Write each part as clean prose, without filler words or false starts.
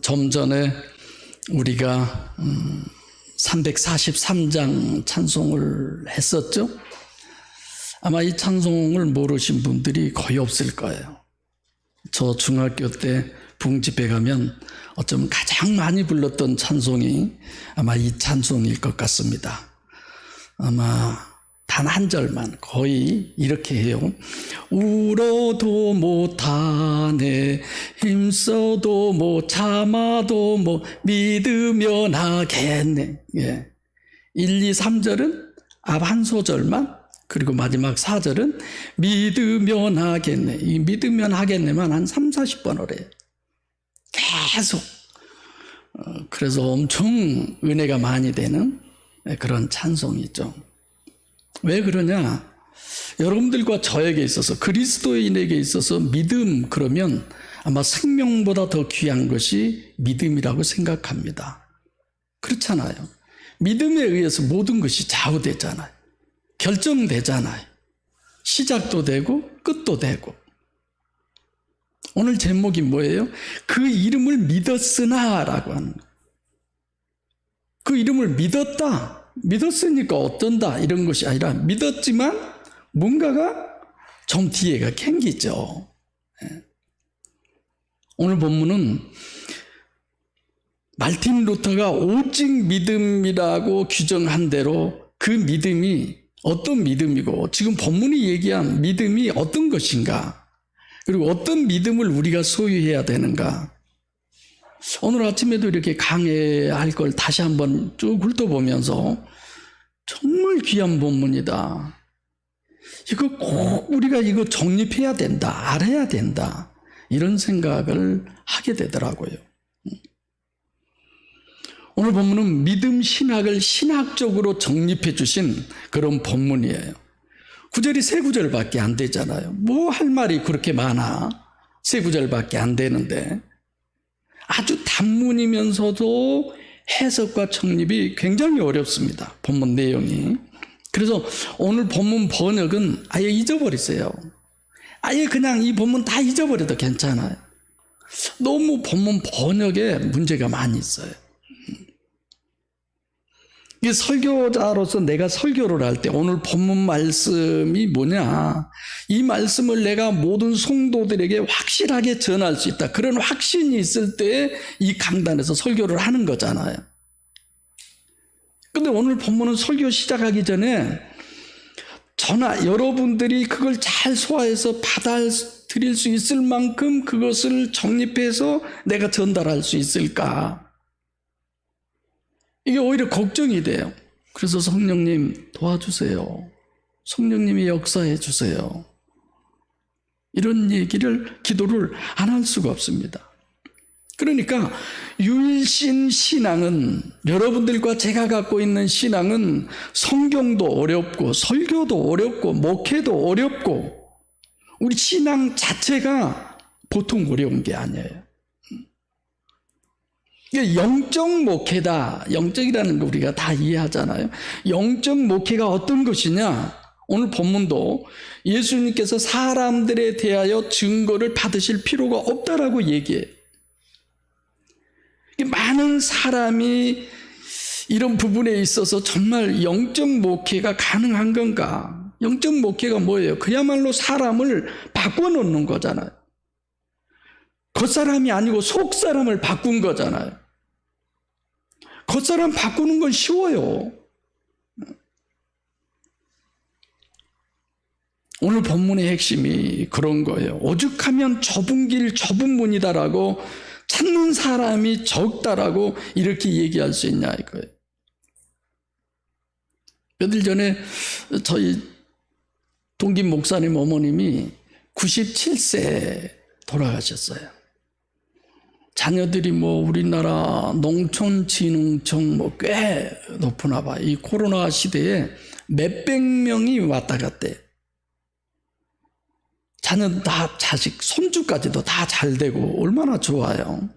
좀 전에 우리가 343장 찬송을 했었죠. 아마 이 찬송을 모르신 분들이 거의 없을 거예요. 저 중학교 때 부흥집회 가면 어쩌면 가장 많이 불렀던 찬송이 아마 이 찬송일 것 같습니다. 아마 단 한 절만 거의 이렇게 해요. 울어도 못하네, 힘써도 못 참아도 못 믿으면 하겠네. 1, 2, 3절은 앞 한 소절만, 그리고 마지막 4절은 믿으면 하겠네. 이 믿으면 하겠네만 한 3, 40번을 해요. 계속. 그래서 엄청 은혜가 많이 되는 그런 찬송이죠. 왜 그러냐? 여러분들과 저에게 있어서, 그리스도인에게 있어서 믿음 그러면 아마 생명보다 더 귀한 것이 믿음이라고 생각합니다. 그렇잖아요. 믿음에 의해서 모든 것이 좌우되잖아요. 결정되잖아요. 시작도 되고 끝도 되고. 오늘 제목이 뭐예요? 그 이름을 믿었으나 라고 하는 거예요. 그 이름을 믿었다. 믿었으니까 어떤다 이런 것이 아니라 믿었지만 뭔가가 좀 뒤에가 캥기죠. 오늘 본문은 말틴 루터가 오직 믿음이라고 규정한 대로 그 믿음이 어떤 믿음이고 지금 본문이 얘기한 믿음이 어떤 것인가, 그리고 어떤 믿음을 우리가 소유해야 되는가, 오늘 아침에도 이렇게 강해할 걸 다시 한번 쭉 훑어보면서 정말 귀한 본문이다. 이거 꼭 우리가 이거 정립해야 된다, 알아야 된다, 이런 생각을 하게 되더라고요. 오늘 본문은 믿음 신학을 신학적으로 정립해 주신 그런 본문이에요. 구절이 세 구절밖에 안 되잖아요. 뭐 할 말이 그렇게 많아. 세 구절밖에 안 되는데 아주 단문이면서도 해석과 정립이 굉장히 어렵습니다. 본문 내용이. 그래서 오늘 본문 번역은 아예 잊어버리세요. 아예 그냥 이 본문 다 잊어버려도 괜찮아요. 너무 본문 번역에 문제가 많이 있어요. 이 설교자로서 내가 설교를 할 때 오늘 본문 말씀이 뭐냐, 이 말씀을 내가 모든 성도들에게 확실하게 전할 수 있다, 그런 확신이 있을 때 이 강단에서 설교를 하는 거잖아요. 근데 오늘 본문은 설교 시작하기 전에 여러분들이 그걸 잘 소화해서 받아들일 수 있을 만큼 그것을 정립해서 내가 전달할 수 있을까, 이게 오히려 걱정이 돼요. 그래서 성령님 도와주세요. 성령님이 역사해 주세요. 이런 기도를 안 할 수가 없습니다. 그러니까 유일신 신앙은, 여러분들과 제가 갖고 있는 신앙은 성경도 어렵고 설교도 어렵고 목회도 어렵고 우리 신앙 자체가 보통 어려운 게 아니에요. 이게 영적 목회다. 영적이라는 거 우리가 다 이해하잖아요. 영적 목회가 어떤 것이냐? 오늘 본문도 예수님께서 사람들에 대하여 증거를 받으실 필요가 없다라고 얘기해요. 많은 사람이 이런 부분에 있어서 정말 영적 목회가 가능한 건가? 영적 목회가 뭐예요? 그야말로 사람을 바꿔놓는 거잖아요. 겉사람이 아니고 속사람을 바꾼 거잖아요. 겉사람 바꾸는 건 쉬워요. 오늘 본문의 핵심이 그런 거예요. 오죽하면 좁은 길 좁은 문이다라고, 찾는 사람이 적다라고 이렇게 얘기할 수 있냐 이거예요. 며칠 전에 저희 동김 목사님 어머님이 97세 돌아가셨어요. 자녀들이 우리나라 농촌진흥청 꽤 높으나 봐. 이 코로나 시대에 몇백 명이 왔다 갔대. 자녀 다 자식, 손주까지도 다 잘 되고 얼마나 좋아요.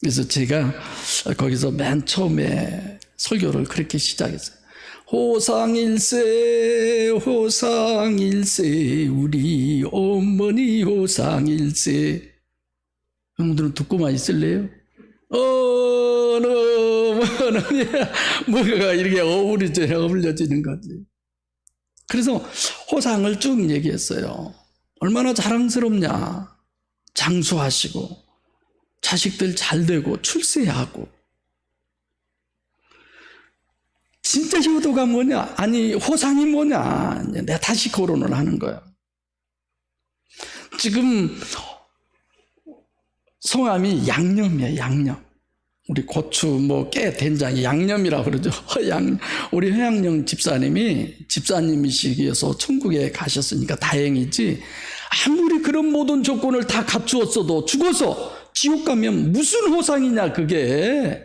그래서 제가 거기서 맨 처음에 설교를 그렇게 시작했어요. 호상일세 호상일세 우리 어머니 호상일세. 여러분들은 듣고만 있을래요? 뭐가 이렇게 어울려지는 거지. 그래서 호상을 쭉 얘기했어요. 얼마나 자랑스럽냐. 장수하시고 자식들 잘 되고 출세하고. 진짜 효도가 뭐냐? 아니 호상이 뭐냐? 내가 다시 거론을 하는 거야. 지금 성함이 양념이에요. 양념. 우리 고추, 깨, 된장이 양념이라고 그러죠. 우리 허양영 집사님이시기에서 천국에 가셨으니까 다행이지. 아무리 그런 모든 조건을 다 갖추었어도 죽어서 지옥 가면 무슨 호상이냐 그게.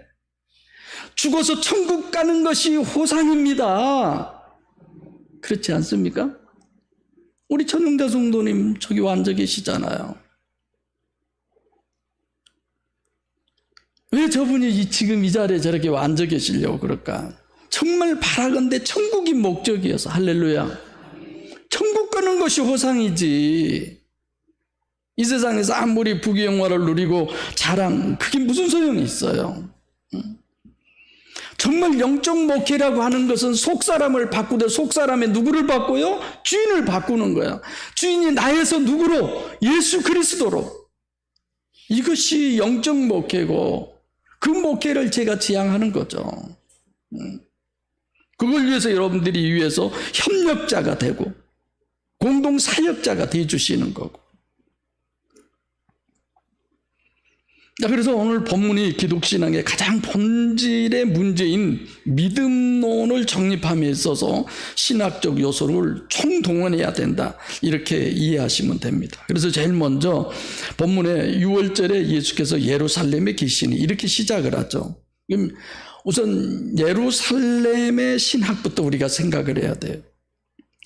죽어서 천국 가는 것이 호상입니다. 그렇지 않습니까? 우리 천영자 성도님 저기 앉아 계시잖아요. 왜 저분이 지금 이 자리에 저렇게 앉아 계시려고 그럴까? 정말 바라건대 천국이 목적이어서. 할렐루야. 천국 가는 것이 호상이지. 이 세상에서 아무리 부귀영화를 누리고 자랑, 그게 무슨 소용이 있어요? 정말 영적 목회라고 하는 것은 속사람을 바꾸되 속사람의 누구를 바꿔요? 주인을 바꾸는 거야. 주인이 나에서 누구로? 예수 그리스도로. 이것이 영적 목회고 그 목회를 제가 지향하는 거죠. 그걸 위해서 여러분들이 위해서 협력자가 되고 공동 사역자가 되어주시는 거고. 그래서 오늘 본문이 기독신앙의 가장 본질의 문제인 믿음론을 정립함에 있어서 신학적 요소를 총동원해야 된다. 이렇게 이해하시면 됩니다. 그래서 제일 먼저 본문의 6월절에 예수께서 예루살렘에 계시니 이렇게 시작을 하죠. 우선 예루살렘의 신학부터 우리가 생각을 해야 돼요.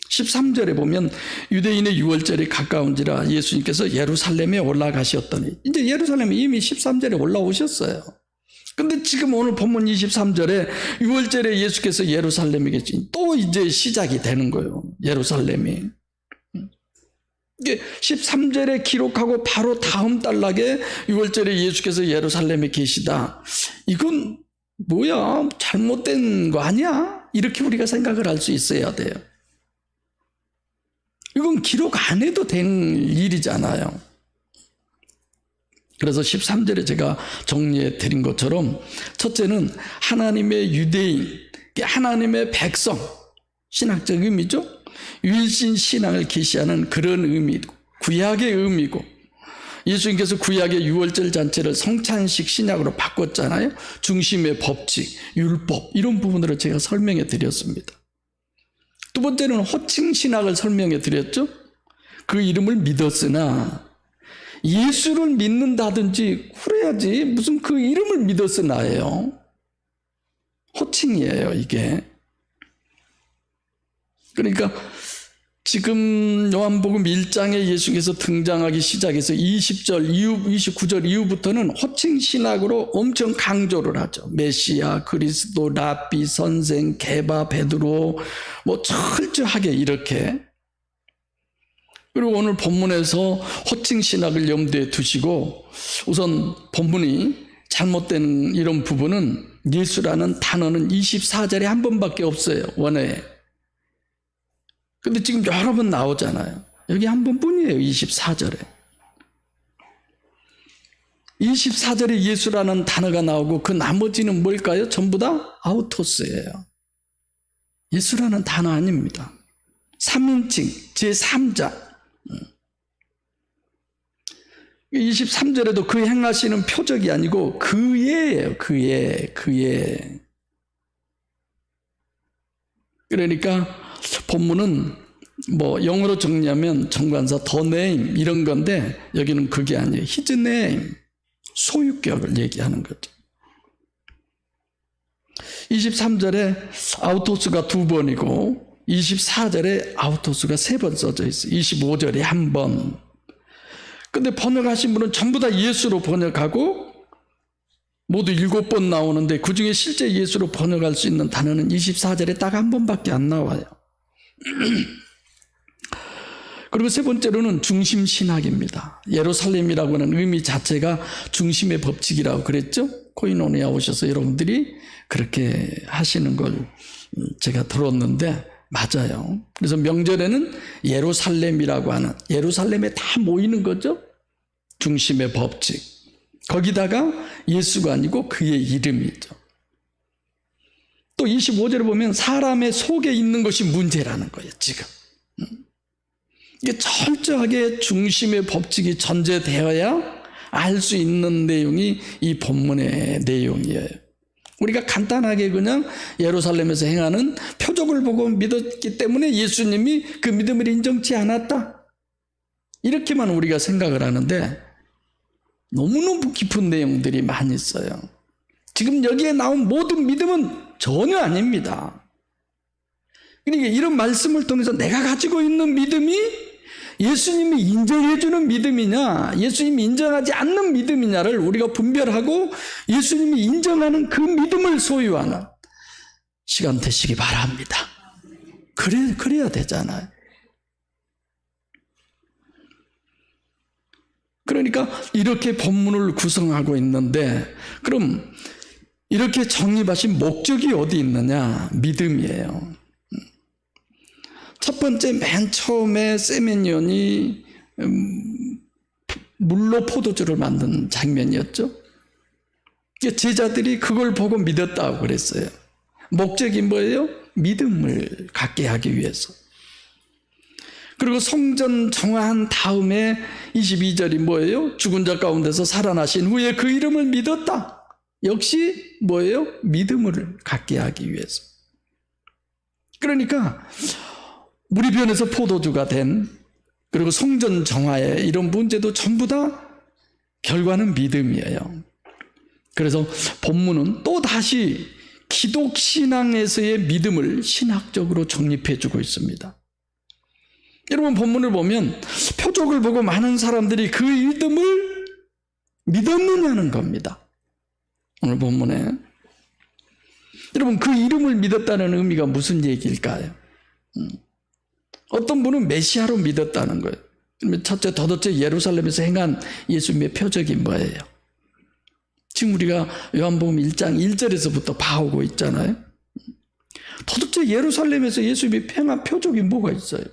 13절에 보면 유대인의 6월절이 가까운지라 예수님께서 예루살렘에 올라가셨더니, 이제 예루살렘에 이미 13절에 올라오셨어요. 근데 지금 오늘 본문 23절에 6월절에 예수께서 예루살렘에 계시니 또 이제 시작이 되는 거예요. 예루살렘이. 이게 13절에 기록하고 바로 다음 단락에 6월절에 예수께서 예루살렘에 계시다. 이건 뭐야? 잘못된 거 아니야? 이렇게 우리가 생각을 할 수 있어야 돼요. 이건 기록 안 해도 된 일이잖아요. 그래서 13절에 제가 정리해 드린 것처럼 첫째는 하나님의 유대인, 하나님의 백성, 신학적 의미죠. 유일신 신앙을 계시하는 그런 의미, 구약의 의미고, 예수님께서 구약의 6월절 잔치를 성찬식 신약으로 바꿨잖아요. 중심의 법칙, 율법 이런 부분들을 제가 설명해 드렸습니다. 두 번째는 호칭 신학을 설명해 드렸죠. 그 이름을 믿었으나, 예수를 믿는다든지 그래야지 무슨 그 이름을 믿었으나예요. 호칭이에요 이게. 그러니까 지금 요한복음 1장에 예수께서 등장하기 시작해서 20절 이후 29절 이후부터는 호칭 신학으로 엄청 강조를 하죠. 메시아, 그리스도, 랍비, 선생, 게바, 베드로 철저하게 이렇게. 그리고 오늘 본문에서 호칭 신학을 염두에 두시고, 우선 본문이 잘못된 이런 부분은 예수라는 단어는 24절에 한 번밖에 없어요. 원어에. 근데 지금 여러 번 나오잖아요. 여기 한 번뿐이에요. 24절에. 24절에 예수라는 단어가 나오고 그 나머지는 뭘까요? 전부 다 아우토스예요. 예수라는 단어 아닙니다. 3인칭, 제3자. 23절에도 그 행하시는 표적이 아니고 그예예요. 그예. 그러니까 본문은 영어로 정리하면 정관사 the name 이런 건데, 여기는 그게 아니에요. his name, 소유격을 얘기하는 거죠. 23절에 아우토스가 2번이고 24절에 아우토스가 3번 써져 있어요. 25절에 1번. 근데 번역하신 분은 전부 다 예수로 번역하고 모두 7번 나오는데 그 중에 실제 예수로 번역할 수 있는 단어는 24절에 딱 한 번밖에 안 나와요. 그리고 세 번째로는 중심 신학입니다. 예루살렘이라고 하는 의미 자체가 중심의 법칙이라고 그랬죠. 코이노니아 오셔서 여러분들이 그렇게 하시는 걸 제가 들었는데 맞아요. 그래서 명절에는 예루살렘이라고 하는, 예루살렘에 다 모이는 거죠. 중심의 법칙. 거기다가 예수가 아니고 그의 이름이죠. 또 25절에 보면 사람의 속에 있는 것이 문제라는 거예요, 지금. 이게 철저하게 중심의 법칙이 전제되어야 알 수 있는 내용이 이 본문의 내용이에요. 우리가 간단하게 그냥 예루살렘에서 행하는 표적을 보고 믿었기 때문에 예수님이 그 믿음을 인정치 않았다, 이렇게만 우리가 생각을 하는데 너무너무 깊은 내용들이 많이 있어요. 지금 여기에 나온 모든 믿음은 전혀 아닙니다. 그러니까 이런 말씀을 통해서 내가 가지고 있는 믿음이 예수님이 인정해주는 믿음이냐, 예수님이 인정하지 않는 믿음이냐를 우리가 분별하고 예수님이 인정하는 그 믿음을 소유하는 시간 되시기 바랍니다. 그래야 되잖아요. 그러니까 이렇게 본문을 구성하고 있는데, 그럼 이렇게 정립하신 목적이 어디 있느냐? 믿음이에요. 첫 번째, 맨 처음에 세메니온이 물로 포도주를 만든 장면이었죠. 제자들이 그걸 보고 믿었다고 그랬어요. 목적이 뭐예요? 믿음을 갖게 하기 위해서. 그리고 성전 정화한 다음에 22절이 뭐예요? 죽은 자 가운데서 살아나신 후에 그 이름을 믿었다. 역시 뭐예요? 믿음을 갖게 하기 위해서. 그러니까 물이 변해서 포도주가 된, 그리고 성전 정화의 이런 문제도 전부 다 결과는 믿음이에요. 그래서 본문은 또 다시 기독신앙에서의 믿음을 신학적으로 정립해 주고 있습니다. 여러분, 본문을 보면 표적을 보고 많은 사람들이 그 믿음을 믿었느냐는 겁니다. 오늘 본문에. 여러분, 그 이름을 믿었다는 의미가 무슨 얘기일까요? 어떤 분은 메시아로 믿었다는 거예요. 그러면 첫째, 도대체 예루살렘에서 행한 예수님의 표적이 뭐예요? 지금 우리가 요한복음 1장 1절에서부터 봐오고 있잖아요. 도대체 예루살렘에서 예수님이 행한 표적이 뭐가 있어요?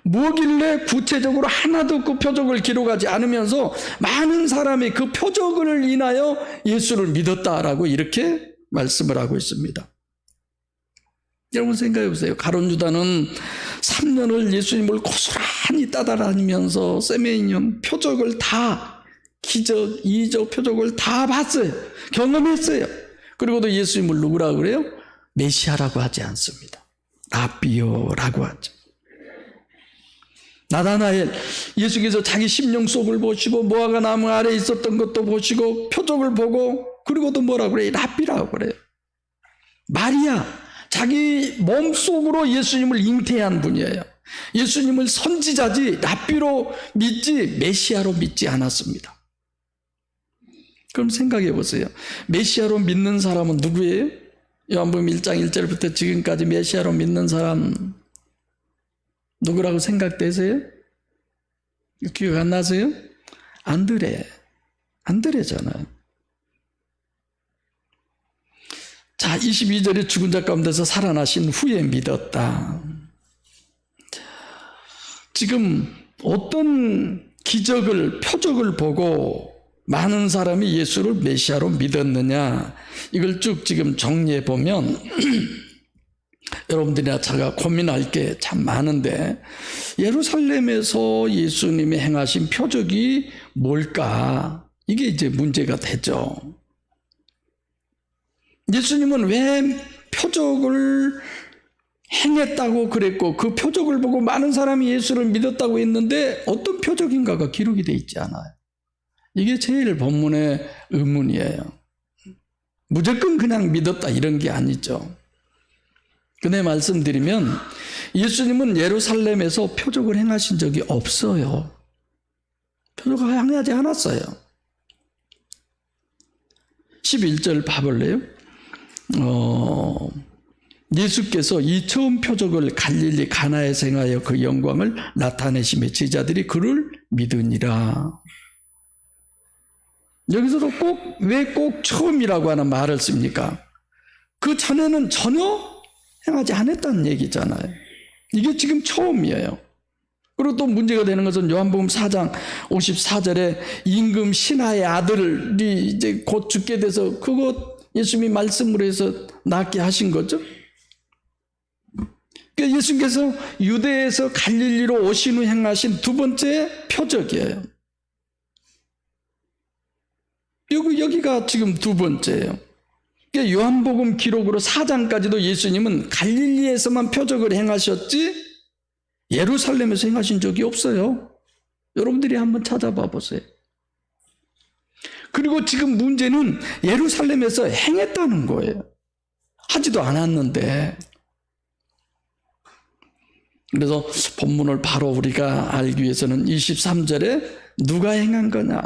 뭐길래 구체적으로 하나도 그 표적을 기록하지 않으면서 많은 사람이 그 표적을 인하여 예수를 믿었다라고 이렇게 말씀을 하고 있습니다. 여러분 생각해 보세요. 가룟 유다는 3년을 예수님을 고스란히 따라다니면서 세메니온 표적을 다, 기적, 이적, 표적을 다 봤어요. 경험했어요. 그리고도 예수님을 누구라고 그래요? 메시아라고 하지 않습니다. 라비오라고 하죠. 나다나엘, 예수께서 자기 심령 속을 보시고 무화과 나무 아래에 있었던 것도 보시고 표적을 보고, 그리고도 뭐라고 그래요? 라비라고 그래요. 마리아, 자기 몸속으로 예수님을 잉태한 분이에요. 예수님을 선지자지 라비로 믿지 메시아로 믿지 않았습니다. 그럼 생각해 보세요. 메시아로 믿는 사람은 누구예요? 요한복음 1장 1절부터 지금까지 메시아로 믿는 사람 누구라고 생각되세요? 기억 안 나세요? 안드레잖아요. 자, 22절에 죽은 자 가운데서 살아나신 후에 믿었다. 지금 어떤 기적을, 표적을 보고 많은 사람이 예수를 메시아로 믿었느냐, 이걸 쭉 지금 정리해 보면 여러분들이나 제가 고민할 게 참 많은데, 예루살렘에서 예수님이 행하신 표적이 뭘까? 이게 이제 문제가 되죠. 예수님은 왜 표적을 행했다고 그랬고, 그 표적을 보고 많은 사람이 예수를 믿었다고 했는데 어떤 표적인가가 기록이 되어 있지 않아요. 이게 제일 본문의 의문이에요. 무조건 그냥 믿었다 이런 게 아니죠. 근데 말씀드리면 예수님은 예루살렘에서 표적을 행하신 적이 없어요. 표적을 행하지 않았어요. 11절 봐볼래요? 예수께서 이 처음 표적을 갈릴리 가나에서 행하여 그 영광을 나타내시며 제자들이 그를 믿으니라. 여기서도 왜 꼭 처음이라고 하는 말을 씁니까? 그 전에는 전혀 행하지 않았다는 얘기잖아요. 이게 지금 처음이에요. 그리고 또 문제가 되는 것은 요한복음 4장 54절에 임금 신하의 아들이 이제 곧 죽게 돼서 그것 예수님이 말씀으로 해서 낫게 하신 거죠. 그러니까 예수님께서 유대에서 갈릴리로 오신 후 행하신 두 번째 표적이에요. 여기가 지금 두 번째예요. 그러니까 요한복음 기록으로 4장까지도 예수님은 갈릴리에서만 표적을 행하셨지 예루살렘에서 행하신 적이 없어요. 여러분들이 한번 찾아봐 보세요. 그리고 지금 문제는 예루살렘에서 행했다는 거예요. 하지도 않았는데. 그래서 본문을 바로 우리가 알기 위해서는 23절에 누가 행한 거냐?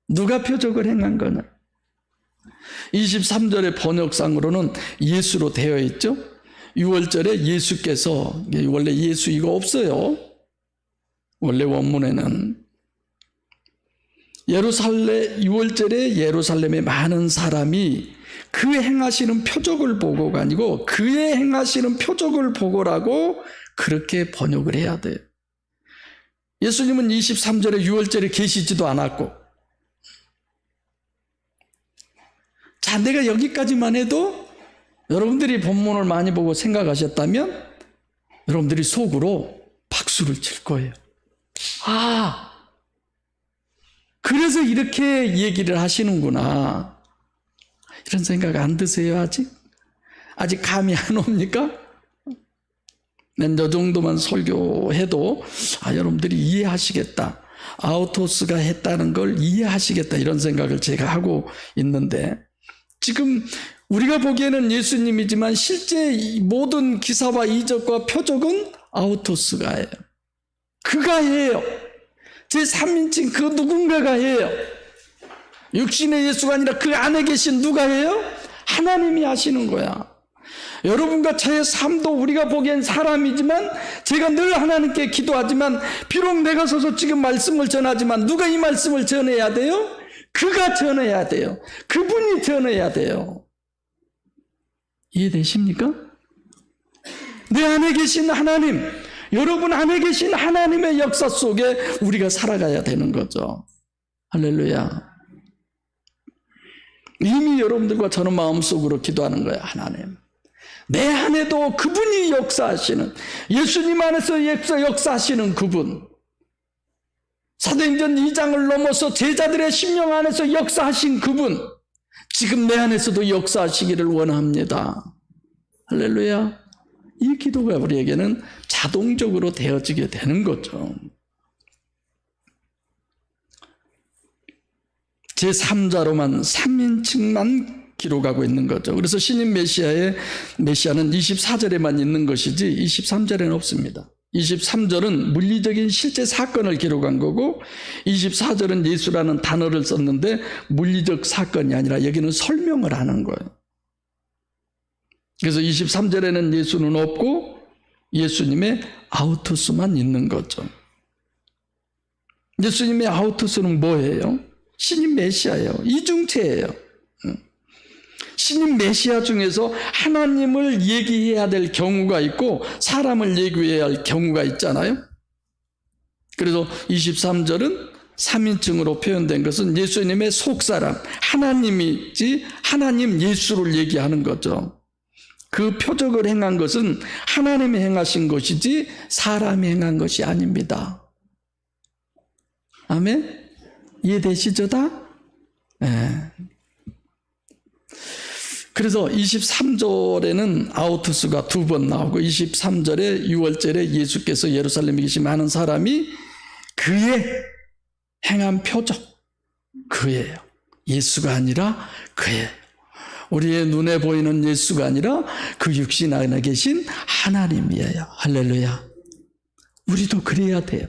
누가 표적을 행한 거냐? 23절의 번역상으로는 예수로 되어 있죠. 6월절에 예수께서, 원래 예수 이거 없어요. 원래 원문에는. 6월절에 예루살렘의 많은 사람이 그 행하시는 표적을 보고가 아니고 그의 행하시는 표적을 보고라고 그렇게 번역을 해야 돼요. 예수님은 23절에 6월절에 계시지도 않았고, 자, 내가 여기까지만 해도 여러분들이 본문을 많이 보고 생각하셨다면 여러분들이 속으로 박수를 칠 거예요. 아, 그래서 이렇게 얘기를 하시는구나. 이런 생각 안 드세요, 아직? 아직 감이 안 옵니까? 난 저 정도만 설교해도 여러분들이 이해하시겠다. 아우토스가 했다는 걸 이해하시겠다. 이런 생각을 제가 하고 있는데, 지금 우리가 보기에는 예수님이지만 실제 모든 기사와 이적과 표적은 아우토스가 해요. 그가 해요. 제3인칭 그 누군가가 해요. 육신의 예수가 아니라 그 안에 계신 누가 해요? 하나님이 하시는 거야. 여러분과 저의 삶도 우리가 보기엔 사람이지만 제가 늘 하나님께 기도하지만 비록 내가 서서 지금 말씀을 전하지만 누가 이 말씀을 전해야 돼요? 그가 전해야 돼요. 그분이 전해야 돼요. 이해되십니까? 내 안에 계신 하나님, 여러분 안에 계신 하나님의 역사 속에 우리가 살아가야 되는 거죠. 할렐루야. 이미 여러분들과 저는 마음속으로 기도하는 거예요. 하나님, 내 안에도 그분이 역사하시는, 예수님 안에서 역사하시는 그분, 사도행전 2장을 넘어서 제자들의 심령 안에서 역사하신 그분, 지금 내 안에서도 역사하시기를 원합니다. 할렐루야. 이 기도가 우리에게는 자동적으로 되어지게 되는 거죠. 제3자로만 3인칭만 기록하고 있는 거죠. 그래서 신인 메시아는 24절에만 있는 것이지 23절에는 없습니다. 23절은 물리적인 실제 사건을 기록한 거고 24절은 예수라는 단어를 썼는데 물리적 사건이 아니라 여기는 설명을 하는 거예요. 그래서 23절에는 예수는 없고 예수님의 아우토스만 있는 거죠. 예수님의 아우토스는 뭐예요? 신인 메시아예요. 이중체예요. 신인 메시아 중에서 하나님을 얘기해야 될 경우가 있고 사람을 얘기해야 할 경우가 있잖아요. 그래서 23절은 3인칭으로 표현된 것은 예수님의 속사람, 하나님이지 하나님 예수를 얘기하는 거죠. 그 표적을 행한 것은 하나님이 행하신 것이지 사람이 행한 것이 아닙니다. 아멘? 이해되시죠 다? 네. 그래서 23절에는 아우토스가 2번 나오고 23절에 6월절에 예수께서 예루살렘에 계신 많은 사람이 그의 행한 표적, 그예요. 예수가 아니라 그예요. 우리의 눈에 보이는 예수가 아니라 그 육신 안에 계신 하나님이에요. 할렐루야. 우리도 그래야 돼요.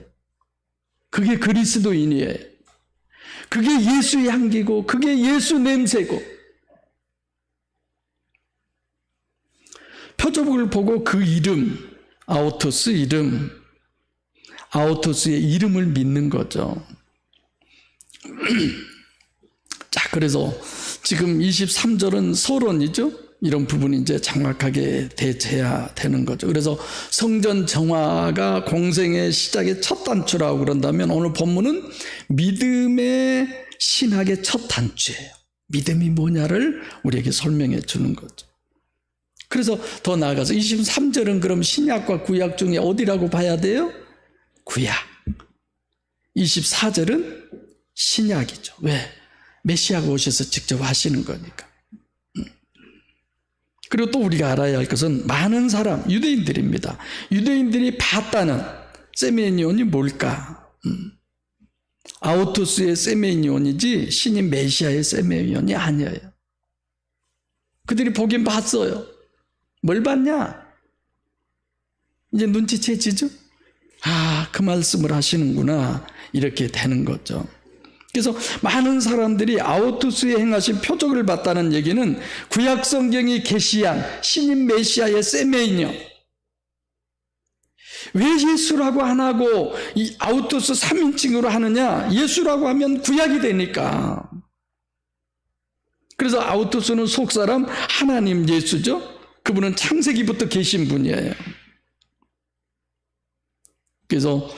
그게 그리스도인이에요. 그게 예수의 향기고 그게 예수 냄새고 표적을 보고 그 이름, 아우토스 이름, 아우토스의 이름을 믿는 거죠. 자, 그래서 지금 23절은 서론이죠. 이런 부분이 이제 장막하게 대체해야 되는 거죠. 그래서 성전 정화가 공생의 시작의 첫 단추라고 그런다면 오늘 본문은 믿음의 신학의 첫 단추예요. 믿음이 뭐냐를 우리에게 설명해 주는 거죠. 그래서 더 나아가서 23절은 그럼 신약과 구약 중에 어디라고 봐야 돼요? 구약. 24절은 신약이죠. 왜? 메시아가 오셔서 직접 하시는 거니까. 그리고 또 우리가 알아야 할 것은 많은 사람, 유대인들입니다. 유대인들이 봤다는 세메니온이 뭘까? 아우토스의 세메니온이지 신인 메시아의 세메니온이 아니에요. 그들이 보긴 봤어요. 뭘 봤냐? 이제 눈치채지죠? 아, 그 말씀을 하시는구나. 이렇게 되는 거죠. 그래서 많은 사람들이 아우토스의 행하신 표적을 봤다는 얘기는 구약 성경이 계시한 신인 메시아의 세메니온. 왜 예수라고 안 하고 이 아우토스 3인칭으로 하느냐? 예수라고 하면 구약이 되니까. 그래서 아우토스는 속사람 하나님 예수죠. 그분은 창세기부터 계신 분이에요. 그래서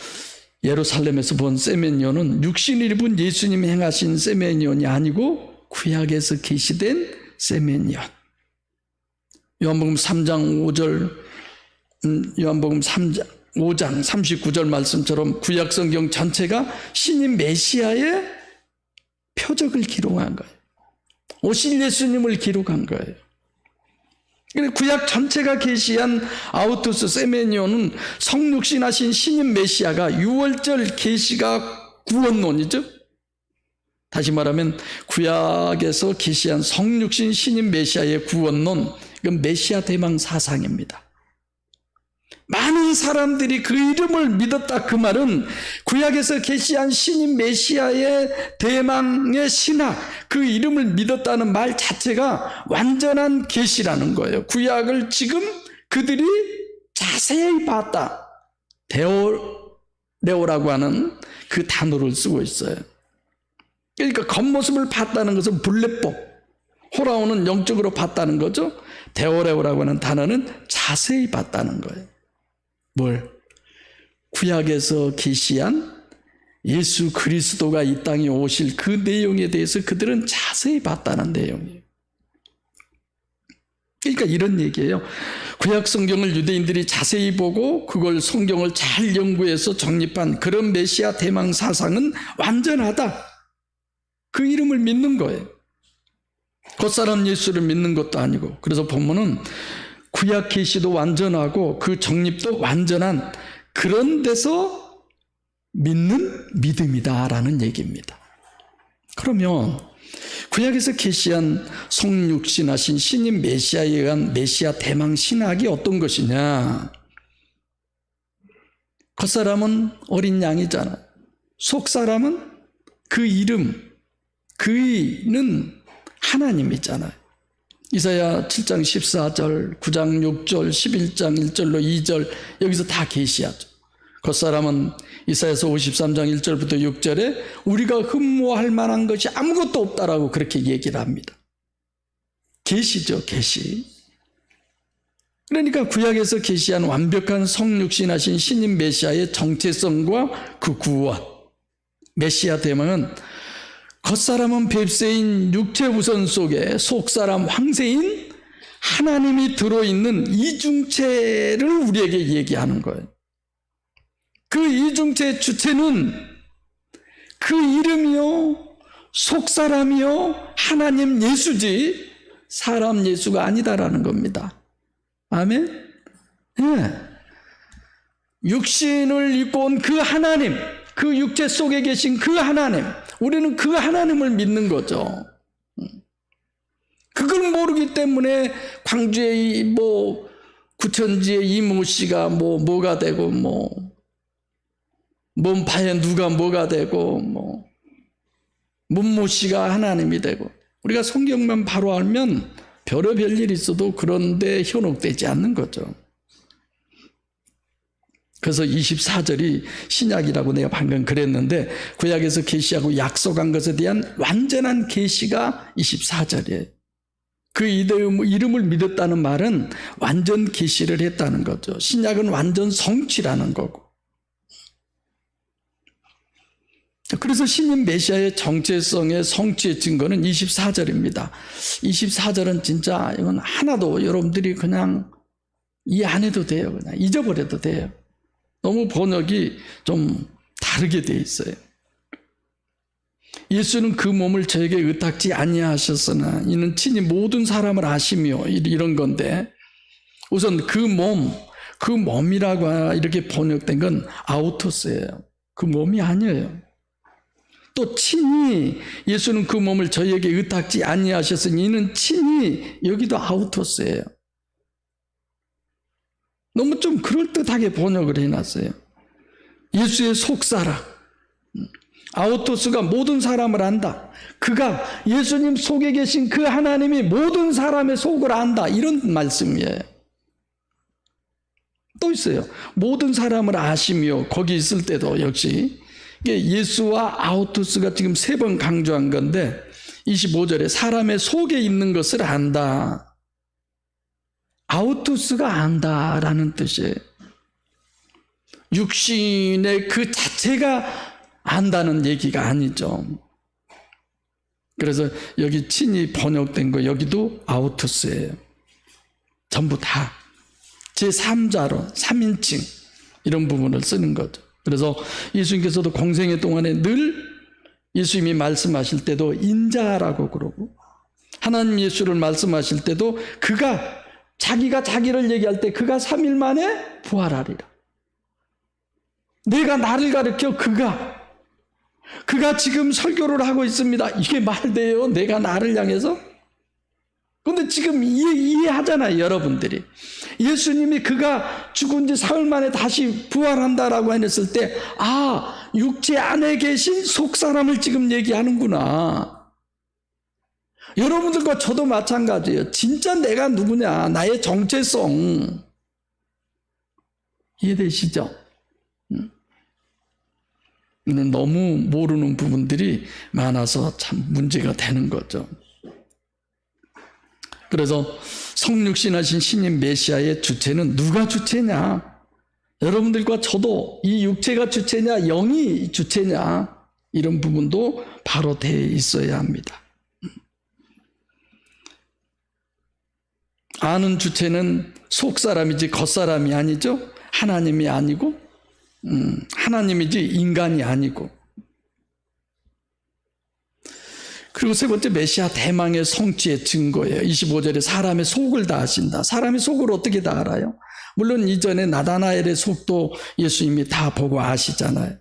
예루살렘에서 본 세메니온은 육신을 입은 예수님이 행하신 세메니온이 아니고 구약에서 계시된 세메니온. 요한복음 3장 5절, 요한복음 3장 5장 39절 말씀처럼 구약 성경 전체가 신인 메시아의 표적을 기록한 거예요. 오실 예수님을 기록한 거예요. 구약 전체가 계시한 아우토스 세메니온은 성육신하신 신인 메시아가 6월절 계시가 구원론이죠. 다시 말하면 구약에서 계시한 성육신 신인 메시아의 구원론, 이건 메시아 대망 사상입니다. 많은 사람들이 그 이름을 믿었다. 그 말은 구약에서 계시한 신인 메시아의 대망의 신학, 그 이름을 믿었다는 말 자체가 완전한 계시라는 거예요. 구약을 지금 그들이 자세히 봤다. 데오라고 하는 그 단어를 쓰고 있어요. 그러니까 겉모습을 봤다는 것은 블레법, 호라오는 영적으로 봤다는 거죠. 데오레오라고 하는 단어는 자세히 봤다는 거예요. 뭘? 구약에서 계시한 예수 그리스도가 이 땅에 오실 그 내용에 대해서 그들은 자세히 봤다는 내용이에요. 그러니까 이런 얘기예요. 구약 성경을 유대인들이 자세히 보고 그걸 성경을 잘 연구해서 정립한 그런 메시아 대망 사상은 완전하다. 그 이름을 믿는 거예요. 겉사람 예수를 믿는 것도 아니고. 그래서 본문은 구약 계시도 완전하고 그 정립도 완전한 그런 데서 믿는 믿음이다라는 얘기입니다. 그러면 구약에서 계시한 성육신하신 신인 메시아에 의한 메시아 대망 신학이 어떤 것이냐? 겉사람은 어린 양이잖아. 속사람은 그 이름, 그이는 하나님이잖아요. 이사야 7장 14절, 9장 6절, 11장 1절로 2절 여기서 다 계시하죠. 겉사람은 이사야서 53장 1절부터 6절에 우리가 흠모할 만한 것이 아무것도 없다라고 그렇게 얘기를 합니다. 계시죠, 계시. 그러니까 구약에서 계시한 완벽한 성육신하신 신인 메시아의 정체성과 그 구원, 메시아 대망은 겉사람은 뱁새인 육체 우선 속에 속사람 황새인 하나님이 들어있는 이중체를 우리에게 얘기하는 거예요. 그 이중체의 주체는 그 이름이요, 속사람이요, 하나님 예수지 사람 예수가 아니다라는 겁니다. 아멘? 네. 육신을 입고 온 그 하나님, 그 육체 속에 계신 그 하나님, 우리는 그 하나님을 믿는 거죠. 그걸 모르기 때문에 광주의 구천지의 이모 씨가 뭐가 되고 몸파에 누가 뭐가 되고 문모 씨가 하나님이 되고 우리가 성경만 바로 알면 별의별 일이 있어도 그런데 현혹되지 않는 거죠. 그래서 24절이 신약이라고 내가 방금 그랬는데 구약에서 계시하고 약속한 것에 대한 완전한 계시가 24절이에요. 그 이름을 믿었다는 말은 완전 계시를 했다는 거죠. 신약은 완전 성취라는 거고. 그래서 신인 메시아의 정체성의 성취의 증거는 24절입니다. 24절은 진짜 이건 하나도 여러분들이 그냥 이해 안 해도 돼요. 그냥 잊어버려도 돼요. 너무 번역이 좀 다르게 돼 있어요. 예수는 그 몸을 저에게 의탁지 아니하셨으나 이는 친히 모든 사람을 아시며 이런 건데 우선 그 몸이라고 이렇게 번역된 건 아우토스예요. 그 몸이 아니에요. 또 친히 예수는 그 몸을 저희에게 의탁지 아니하셨으니 이는 친히 여기도 아우토스예요. 너무 좀 그럴듯하게 번역을 해놨어요. 예수의 속사람. 아우토스가 모든 사람을 안다. 그가 예수님 속에 계신 그 하나님이 모든 사람의 속을 안다. 이런 말씀이에요. 또 있어요. 모든 사람을 아시며 거기 있을 때도 역시 예수와 아우토스가 지금 3번 강조한 건데 25절에 사람의 속에 있는 것을 안다. 아우토스가 안다라는 뜻이에요. 육신의 그 자체가 안다는 얘기가 아니죠. 그래서 여기 친히 번역된 거 여기도 아우토스예요. 전부 다 제3자로 3인칭 이런 부분을 쓰는 거죠. 그래서 예수님께서도 공생애 동안에 늘 예수님이 말씀하실 때도 인자라고 그러고 하나님 예수를 말씀하실 때도 그가 자기가 자기를 얘기할 때 그가 3일 만에 부활하리라. 내가 나를 가르쳐 그가 지금 설교를 하고 있습니다. 이게 말돼요? 내가 나를 향해서? 근데 지금 이해하잖아요, 여러분들이. 예수님이 그가 죽은 지 4일 만에 다시 부활한다라고 했을 때, 육체 안에 계신 속사람을 지금 얘기하는구나. 여러분들과 저도 마찬가지예요. 진짜 내가 누구냐, 나의 정체성. 이해되시죠? 너무 모르는 부분들이 많아서 참 문제가 되는 거죠. 그래서 성육신하신 신인 메시아의 주체는 누가 주체냐? 여러분들과 저도 이 육체가 주체냐, 영이 주체냐? 이런 부분도 바로 돼 있어야 합니다. 아는 주체는 속사람이지 겉사람이 아니죠. 하나님이 아니고 하나님이지 인간이 아니고. 그리고 세 번째 메시아 대망의 성취의 증거예요. 25절에 사람의 속을 다 아신다. 사람의 속을 어떻게 다 알아요? 물론 이전에 나다나엘의 속도 예수님이 다 보고 아시잖아요.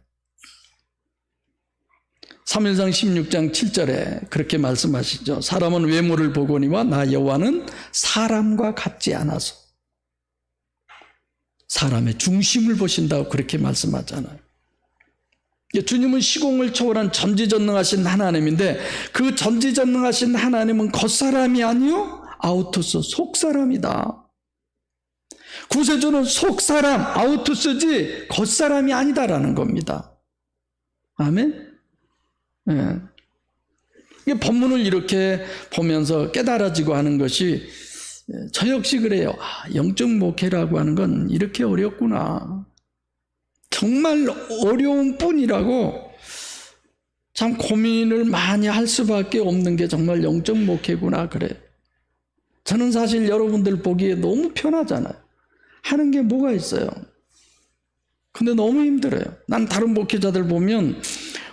사무엘상 16장 7절에 그렇게 말씀하시죠. 사람은 외모를 보거니와 나 여호와는 사람과 같지 않아서. 사람의 중심을 보신다고 그렇게 말씀하잖아요. 주님은 시공을 초월한 전지전능하신 하나님인데 그 전지전능하신 하나님은 겉사람이 아니요 아우토스 속사람이다. 구세주는 속사람 아우토스지 겉사람이 아니다라는 겁니다. 아멘. 네. 본문을 이렇게 보면서 깨달아지고 하는 것이 저 역시 그래요. 영적 목회라고 하는 건 이렇게 어렵구나. 정말 어려운 뿐이라고 참 고민을 많이 할 수밖에 없는 게 정말 영적 목회구나 그래. 저는 사실 여러분들 보기에 너무 편하잖아요. 하는 게 뭐가 있어요. 근데 너무 힘들어요. 난 다른 목회자들 보면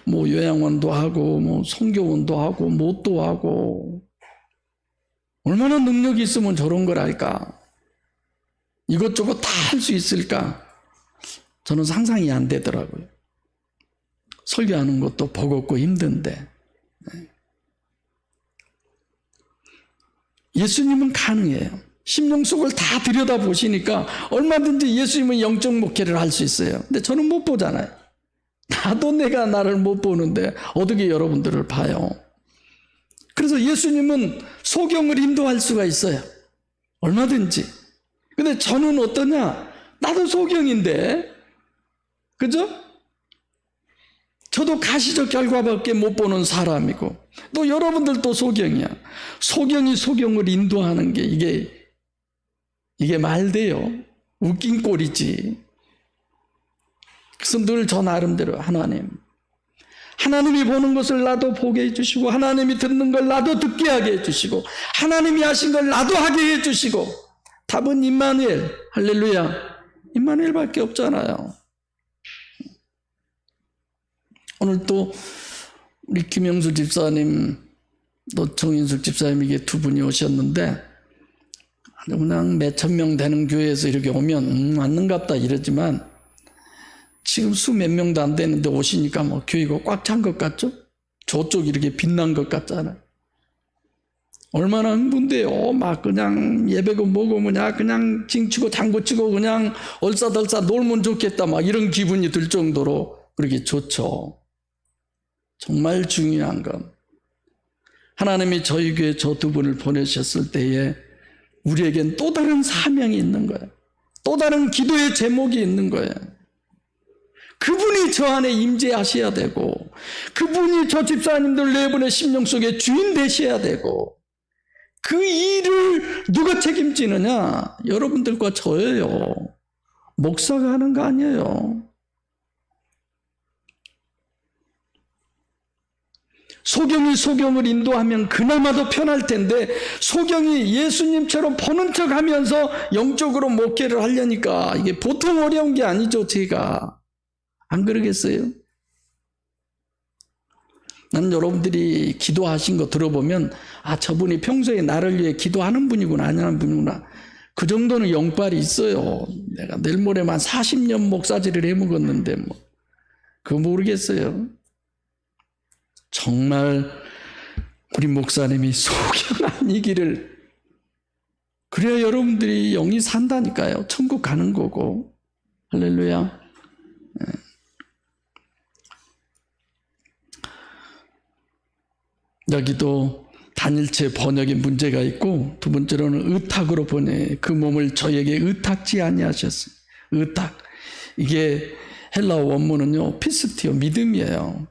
뭐 요양원도 하고 뭐 선교원도 하고 못도 하고 얼마나 능력이 있으면 저런 걸 할까? 이것저것 다 할 수 있을까? 저는 상상이 안 되더라고요. 설교하는 것도 버겁고 힘든데. 예수님은 가능해요. 심령 속을 다 들여다보시니까 얼마든지 예수님은 영적 목회를 할 수 있어요. 근데 저는 못 보잖아요. 나도 내가 나를 못 보는데 어떻게 여러분들을 봐요? 그래서 예수님은 소경을 인도할 수가 있어요. 얼마든지. 근데 저는 어떠냐? 나도 소경인데, 그죠? 저도 가시적 결과밖에 못 보는 사람이고, 또 여러분들도 소경이야. 소경이 소경을 인도하는 게 이게 말돼요. 웃긴 꼴이지. 그래서 늘 저 나름대로 하나님이 보는 것을 나도 보게 해주시고, 하나님이 듣는 걸 나도 듣게 하게 해주시고, 하나님이 하신 걸 나도 하게 해주시고, 답은 임마누엘, 할렐루야, 임마누엘밖에 없잖아요. 오늘 또 우리 김영수 집사님, 또 정인숙 집사님, 이게 두 분이 오셨는데, 그냥 몇천 명 되는 교회에서 이렇게 오면 왔는갑다 이러지만, 지금 수 몇 명도 안 되는데 오시니까 뭐 교회가 꽉 찬 것 같죠? 저쪽 이렇게 빛난 것 같잖아요. 얼마나 흥분돼요. 막 그냥 예배고 뭐고 뭐냐, 그냥 징치고 장구치고 그냥 얼싸덜싸 놀면 좋겠다, 막 이런 기분이 들 정도로 그렇게 좋죠. 정말 중요한 건 하나님이 저희 교회 저 두 분을 보내셨을 때에 우리에겐 또 다른 사명이 있는 거예요. 또 다른 기도의 제목이 있는 거예요. 그분이 저 안에 임재하셔야 되고, 그분이 저 집사님들 네 분의 심령 속에 주인 되셔야 되고, 그 일을 누가 책임지느냐? 여러분들과 저예요. 목사가 하는 거 아니에요. 소경이 소경을 인도하면 그나마도 편할 텐데, 소경이 예수님처럼 보는 척 하면서 영적으로 목회를 하려니까 이게 보통 어려운 게 아니죠, 제가. 안 그러겠어요? 나는 여러분들이 기도하신 거 들어보면, 아, 저분이 평소에 나를 위해 기도하는 분이구나, 안 하는 분이구나. 그 정도는 영빨이 있어요. 내가 내일 모레만 40년 목사질을 해먹었는데, 뭐. 그거 모르겠어요. 정말 우리 목사님이 소경 아니기를. 그래야 여러분들이 영이 산다니까요. 천국 가는 거고. 할렐루야. 여기도 단일체 번역에 문제가 있고, 두 번째로는 의탁으로 보내 그 몸을 저에게 의탁지 아니하셨어요. 의탁, 이게 헬라어 원문은요 피스티오, 믿음이에요.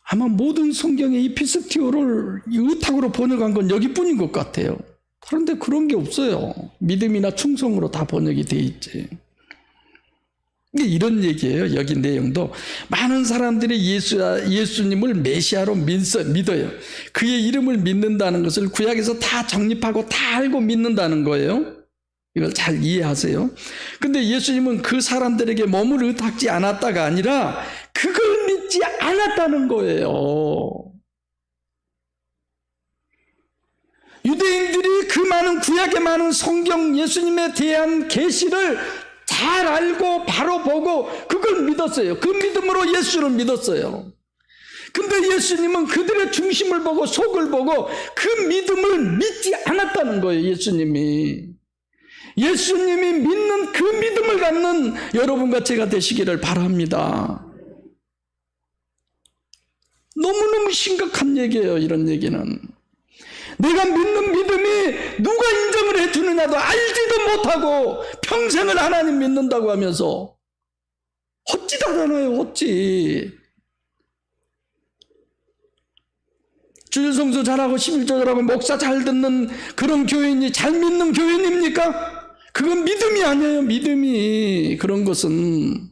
아마 모든 성경에 이 피스티오를 의탁으로 번역한 건 여기뿐인 것 같아요. 그런데 그런 게 없어요. 믿음이나 충성으로 다 번역이 돼 있지. 이런 얘기예요. 여기 내용도 많은 사람들이 예수님을 메시아로 믿어요. 그의 이름을 믿는다는 것을 구약에서 다 정립하고 다 알고 믿는다는 거예요. 이걸 잘 이해하세요. 근데 예수님은 그 사람들에게 몸을 의탁지 않았다가 아니라 그걸 믿지 않았다는 거예요. 유대인들이 그 많은 구약의 많은 성경 예수님에 대한 계시를 잘 알고 바로 보고 그걸 믿었어요. 그 믿음으로 예수를 믿었어요. 근데 예수님은 그들의 중심을 보고 속을 보고 그 믿음을 믿지 않았다는 거예요. 예수님이 믿는 그 믿음을 갖는 여러분과 제가 되시기를 바랍니다. 너무너무 심각한 얘기예요. 이런 얘기는 내가 믿는 믿음이 누가 인정을 해주느냐도 알지도 못하고 평생을 하나님 믿는다고 하면서 헛짓하잖아요. 헛짓. 주일 성수 잘하고 11조 잘하고 목사 잘 듣는 그런 교인이 잘 믿는 교인입니까? 그건 믿음이 아니에요. 믿음이. 그런 것은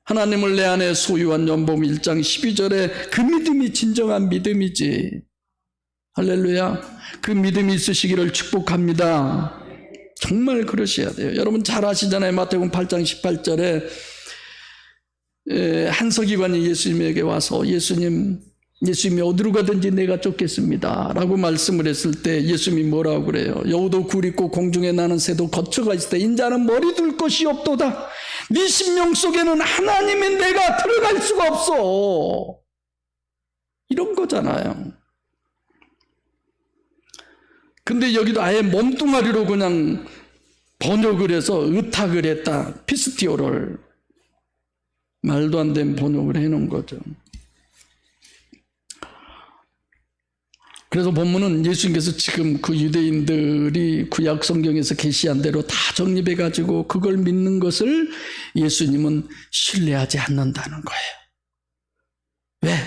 하나님을 내 안에 소유한 연봉 1장 12절에 그 믿음이 진정한 믿음이지. 할렐루야. 그 믿음이 있으시기를 축복합니다. 정말 그러셔야 돼요. 여러분 잘 아시잖아요. 마태복음 8장 18절에 한 서기관이 예수님에게 와서 예수님이 어디로 가든지 내가 쫓겠습니다 라고 말씀을 했을 때 예수님이 뭐라고 그래요? 여우도 굴 있고 공중에 나는 새도 거처가 있을 때 인자는 머리 둘 것이 없도다. 네 심령 속에는 하나님의 내가 들어갈 수가 없어. 이런 거잖아요. 근데 여기도 아예 몸뚱아리로 그냥 번역을 해서 의탁을 했다. 피스티오를. 말도 안 되는 번역을 해놓은 거죠. 그래서 본문은 예수님께서 지금 그 유대인들이 구약 성경에서 계시한 대로 다 정립해 가지고 그걸 믿는 것을 예수님은 신뢰하지 않는다는 거예요. 왜?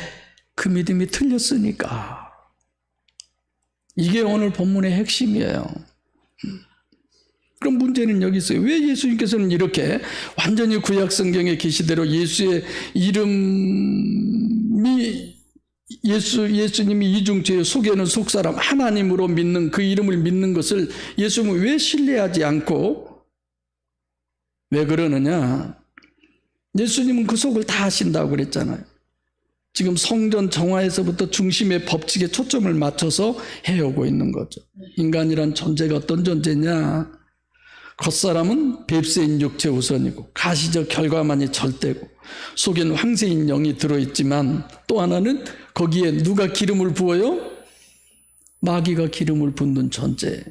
그 믿음이 틀렸으니까. 이게 오늘 본문의 핵심이에요. 그럼 문제는 여기 있어요. 왜 예수님께서는 이렇게 완전히 구약 성경에 계시대로 예수의 이름이 예수님이 이중죄 속에는 속사람 하나님으로 믿는 그 이름을 믿는 것을 예수님은 왜 신뢰하지 않고 왜 그러느냐? 예수님은 그 속을 다 아신다고 그랬잖아요. 지금 성전 정화에서부터 중심의 법칙에 초점을 맞춰서 해오고 있는 거죠. 인간이란 존재가 어떤 존재냐? 겉사람은 뱁새인 육체 우선이고 가시적 결과만이 절대고 속에는 황새인 영이 들어있지만 또 하나는 거기에 누가 기름을 부어요? 마귀가 기름을 붓는 존재.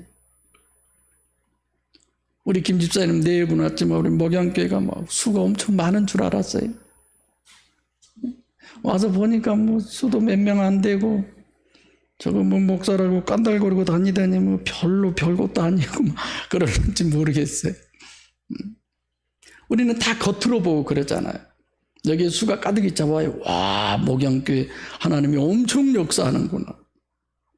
우리 김 집사님 내분 왔지만 우리 목양교회가 막 수가 엄청 많은 줄 알았어요. 와서 보니까 뭐 수도 몇 명 안 되고 저거 뭐 목사라고 깐달거리고 다니다니 뭐 별로 별것도 아니고 막 그러는지 모르겠어요. 우리는 다 겉으로 보고 그러잖아요. 여기에 수가 가득히 잡아요. 와, 목양교회 하나님이 엄청 역사하는구나.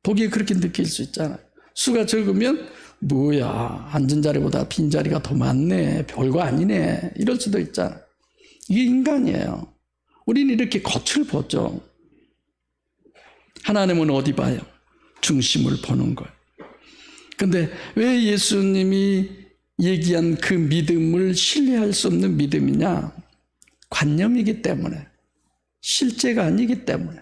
보기에 그렇게 느낄 수 있잖아요. 수가 적으면 뭐야, 앉은 자리보다 빈 자리가 더 많네, 별거 아니네, 이럴 수도 있잖아요. 이게 인간이에요. 우리는 이렇게 겉을 보죠. 하나님은 어디 봐요? 중심을 보는 거예요. 근데 왜 예수님이 얘기한 그 믿음을 신뢰할 수 없는 믿음이냐? 관념이기 때문에, 실제가 아니기 때문에.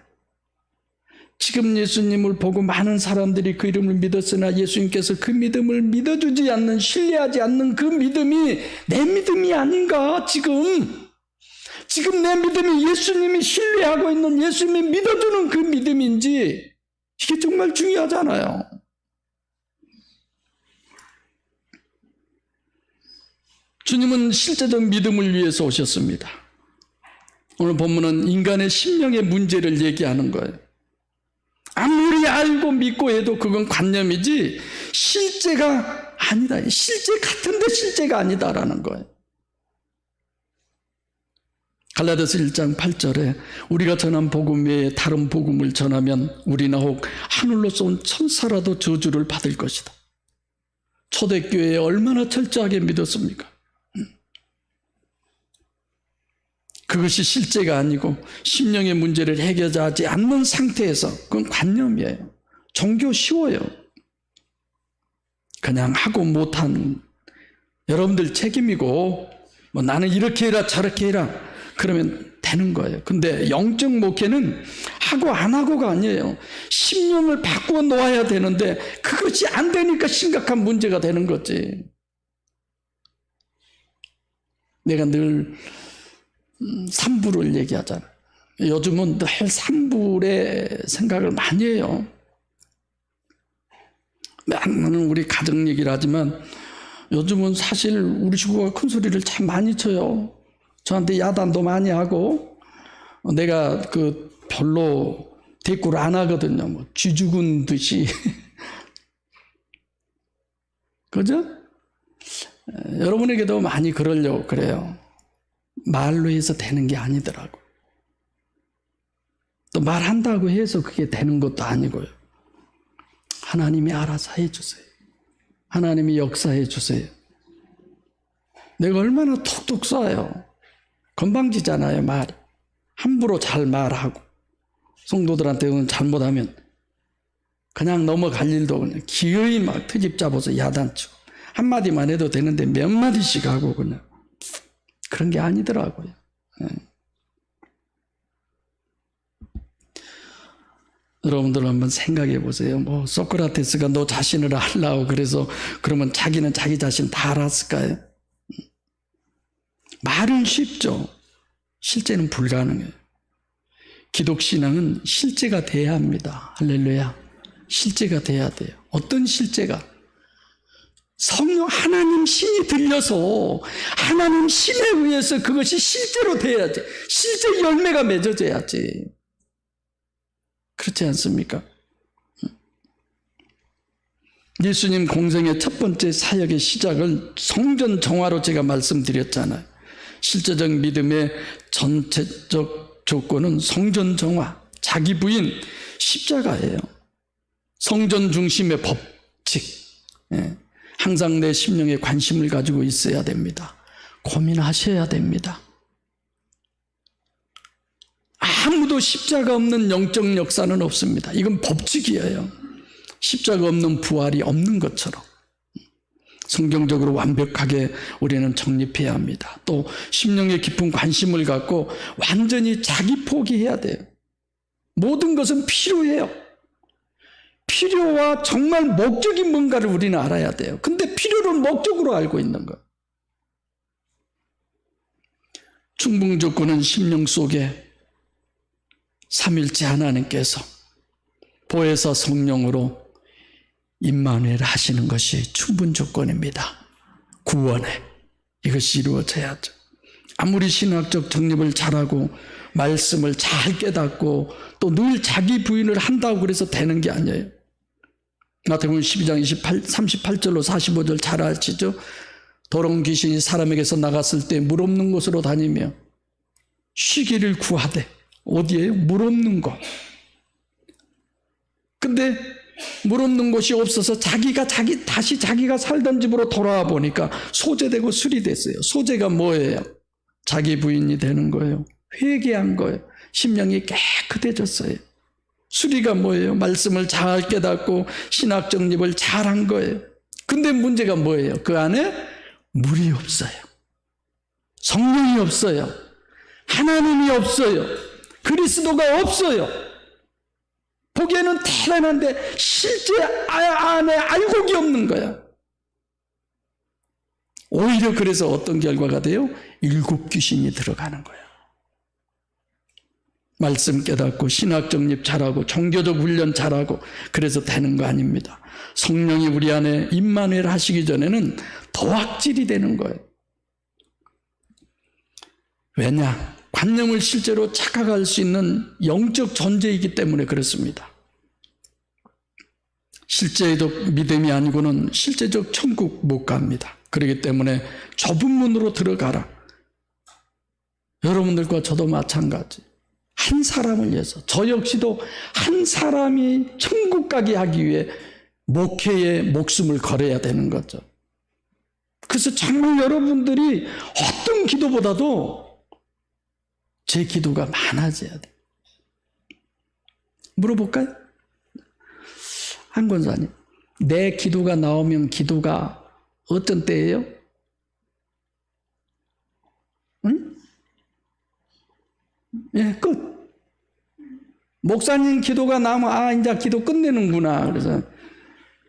지금 예수님을 보고 많은 사람들이 그 이름을 믿었으나 예수님께서 그 믿음을 믿어주지 않는, 신뢰하지 않는 그 믿음이 내 믿음이 아닌가? 지금 내 믿음이 예수님이 신뢰하고 있는, 예수님이 믿어주는 그 믿음인지, 이게 정말 중요하잖아요. 주님은 실제적 믿음을 위해서 오셨습니다. 오늘 본문은 인간의 심령의 문제를 얘기하는 거예요. 아무리 알고 믿고 해도 그건 관념이지 실제가 아니다. 실제 같은데 실제가 아니다라는 거예요. 갈라디아서 1장 8절에 우리가 전한 복음 외에 다른 복음을 전하면 우리나 혹 하늘로서 온 천사라도 저주를 받을 것이다. 초대교회에 얼마나 철저하게 믿었습니까? 그것이 실제가 아니고 심령의 문제를 해결하지 않는 상태에서 그건 관념이에요. 종교 쉬워요. 그냥 하고 못한 여러분들 책임이고 뭐 나는 이렇게 해라 저렇게 해라 그러면 되는 거예요. 근데 영적 목회는 하고 안 하고가 아니에요. 심령을 바꾸어 놓아야 되는데 그것이 안 되니까 심각한 문제가 되는 거지. 내가 늘 산불을 얘기하잖아. 요즘은 늘 산불의 생각을 많이 해요. 나는 우리 가정 얘기를 하지만 요즘은 사실 우리 식구가 큰 소리를 참 많이 쳐요. 저한테 야단도 많이 하고 내가 그 별로 대꾸를 안 하거든요. 뭐 쥐 죽은 듯이. 그죠? 여러분에게도 많이 그러려고 그래요. 말로 해서 되는 게 아니더라고. 또 말한다고 해서 그게 되는 것도 아니고요. 하나님이 알아서 해주세요. 하나님이 역사해 주세요. 내가 얼마나 톡톡 쏴요. 건방지잖아요, 말이. 함부로 잘 말하고 성도들한테 잘못하면 그냥 넘어갈 일도 그냥 기어이 막 트집 잡아서 야단치고 한마디만 해도 되는데 몇 마디씩 하고 그냥 그런 게 아니더라고요. 여러분들 한번 생각해 보세요. 뭐 소크라테스가 너 자신을 알라고 그래서 그러면 자기는 자기 자신 다 알았을까요? 말은 쉽죠. 실제는 불가능해요. 기독신앙은 실제가 돼야 합니다. 할렐루야. 실제가 돼야 돼요. 어떤 실제가? 성령 하나님 신이 들려서 하나님 신에 의해서 그것이 실제로 돼야지. 실제 열매가 맺어져야지. 그렇지 않습니까? 예수님 공생의 첫 번째 사역의 시작을 성전 정화로 제가 말씀드렸잖아요. 실제적 믿음의 전체적 조건은 성전 정화, 자기 부인, 십자가예요. 성전 중심의 법칙. 항상 내 심령에 관심을 가지고 있어야 됩니다. 고민하셔야 됩니다. 아무도 십자가 없는 영적 역사는 없습니다. 이건 법칙이에요. 십자가 없는 부활이 없는 것처럼 성경적으로 완벽하게 우리는 정립해야 합니다. 또 심령에 깊은 관심을 갖고 완전히 자기 포기해야 돼요. 모든 것은 필요해요. 필요와 정말 목적이 뭔가를 우리는 알아야 돼요. 근데 필요를 목적으로 알고 있는 거예요. 충분 조건은 심령 속에 삼일째 하나님께서 보혜사 성령으로 임마누엘 하시는 것이 충분 조건입니다. 구원에 이것이 이루어져야죠. 아무리 신학적 정립을 잘하고 말씀을 잘 깨닫고 또 늘 자기 부인을 한다고 그래서 되는 게 아니에요. 마태복음 12장 38절로 45절 잘 아시죠? 더러운 귀신이 사람에게서 나갔을 때 물 없는 곳으로 다니며 쉬기를 구하되, 어디에요? 물 없는 곳. 근데 물 없는 곳이 없어서 다시 자기가 살던 집으로 돌아와 보니까 소재되고 수리됐어요. 소재가 뭐예요? 자기 부인이 되는 거예요. 회개한 거예요. 심령이 깨끗해졌어요. 수리가 뭐예요? 말씀을 잘 깨닫고 신학 정립을 잘한 거예요. 근데 문제가 뭐예요? 그 안에 물이 없어요. 성령이 없어요. 하나님이 없어요. 그리스도가 없어요. 보기에는 대단한데 실제 안에 알곡이 없는 거야. 오히려 그래서 어떤 결과가 돼요? 일곱 귀신이 들어가는 거야. 말씀 깨닫고 신학 정립 잘하고 종교적 훈련 잘하고 그래서 되는 거 아닙니다. 성령이 우리 안에 임마누엘 하시기 전에는 더 악질이 되는 거예요. 왜냐? 관념을 실제로 착각할 수 있는 영적 존재이기 때문에 그렇습니다. 실제적 믿음이 아니고는 실제적 천국 못 갑니다. 그렇기 때문에 좁은 문으로 들어가라. 여러분들과 저도 마찬가지. 한 사람을 위해서, 저 역시도 한 사람이 천국 가게 하기 위해 목회에 목숨을 걸어야 되는 거죠. 그래서 정말 여러분들이 어떤 기도보다도 제 기도가 많아져야 돼요. 물어볼까요? 한 권사님, 내 기도가 나오면 기도가 어떤 때예요? 응? 예, 끝. 목사님 기도가 나오면 이제 기도 끝내는구나. 그래서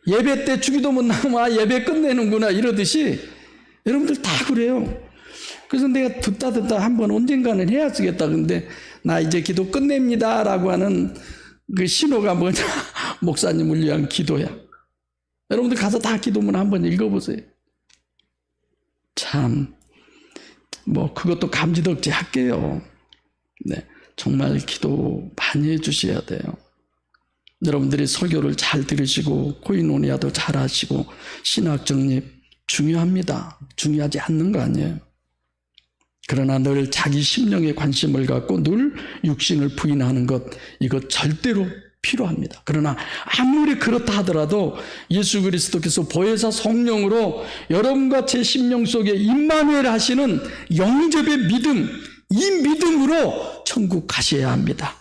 예배 때 주기도문 나오면 예배 끝내는구나 이러듯이 여러분들 다 그래요. 그래서 내가 듣다 한번 언젠가는 해야 쓰겠다. 근데 나 이제 기도 끝냅니다 라고 하는 그 신호가 뭐냐? 목사님을 위한 기도야. 여러분들 가서 다 기도문 한번 읽어보세요. 참, 그것도 감지덕지 할게요. 네, 정말 기도 많이 해주셔야 돼요. 여러분들이 설교를 잘 들으시고 코이노니아도 잘 하시고 신학 정립 중요합니다. 중요하지 않는 거 아니에요. 그러나 늘 자기 심령에 관심을 갖고 늘 육신을 부인하는 것, 이거 절대로 필요합니다. 그러나 아무리 그렇다 하더라도 예수 그리스도께서 보혜사 성령으로 여러분과 제 심령 속에 임마누엘 하시는 영접의 믿음, 이 믿음으로 천국 가셔야 합니다.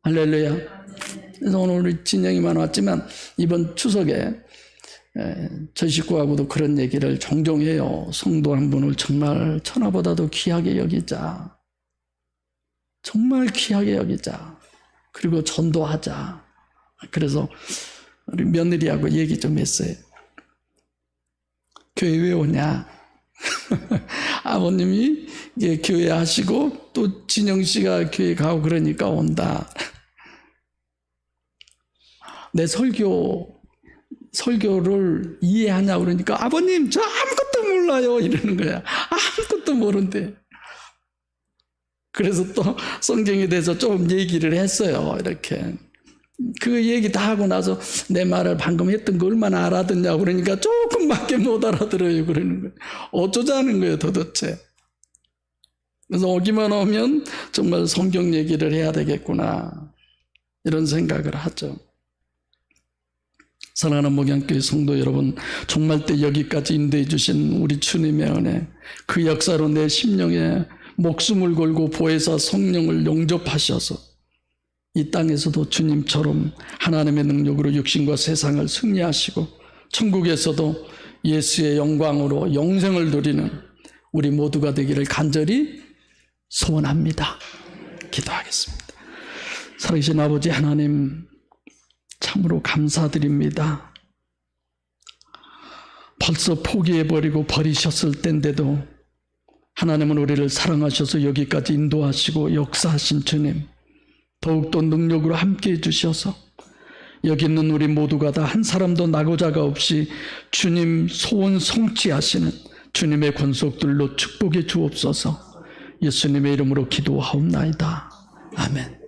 할렐루야. 그래서 오늘 우리 진영이만 왔지만 이번 추석에 저 식구하고도 그런 얘기를 종종 해요. 성도 한 분을 정말 천하보다도 귀하게 여기자. 정말 귀하게 여기자. 그리고 전도하자. 그래서 우리 며느리하고 얘기 좀 했어요. 교회 왜 오냐? 아버님이 교회 하시고 또 진영 씨가 교회 가고 그러니까 온다. 내 설교를 이해하냐 그러니까 아버님 저 아무것도 몰라요 이러는 거야. 아무것도 모른대. 그래서 또 성경에 대해서 좀 얘기를 했어요. 이렇게 그 얘기 다 하고 나서 내 말을 방금 했던 거 얼마나 알아듣냐고 그러니까 조금밖에 못 알아들어요. 그러는 거예요. 어쩌자는 거예요 도대체. 그래서 오기만 오면 정말 성경 얘기를 해야 되겠구나 이런 생각을 하죠. 사랑하는 목양교회 성도 여러분, 종말 때 여기까지 인도해 주신 우리 주님의 은혜, 그 역사로 내 심령에 목숨을 걸고 보혜사 성령을 용접하셔서 이 땅에서도 주님처럼 하나님의 능력으로 육신과 세상을 승리하시고 천국에서도 예수의 영광으로 영생을 누리는 우리 모두가 되기를 간절히 소원합니다. 기도하겠습니다. 살아계신 아버지 하나님, 참으로 감사드립니다. 벌써 포기해버리고 버리셨을 때인데도 하나님은 우리를 사랑하셔서 여기까지 인도하시고 역사하신 주님, 더욱더 능력으로 함께해 주셔서 여기 있는 우리 모두가 다 한 사람도 나고자가 없이 주님 소원 성취하시는 주님의 권속들로 축복해 주옵소서. 예수님의 이름으로 기도하옵나이다. 아멘.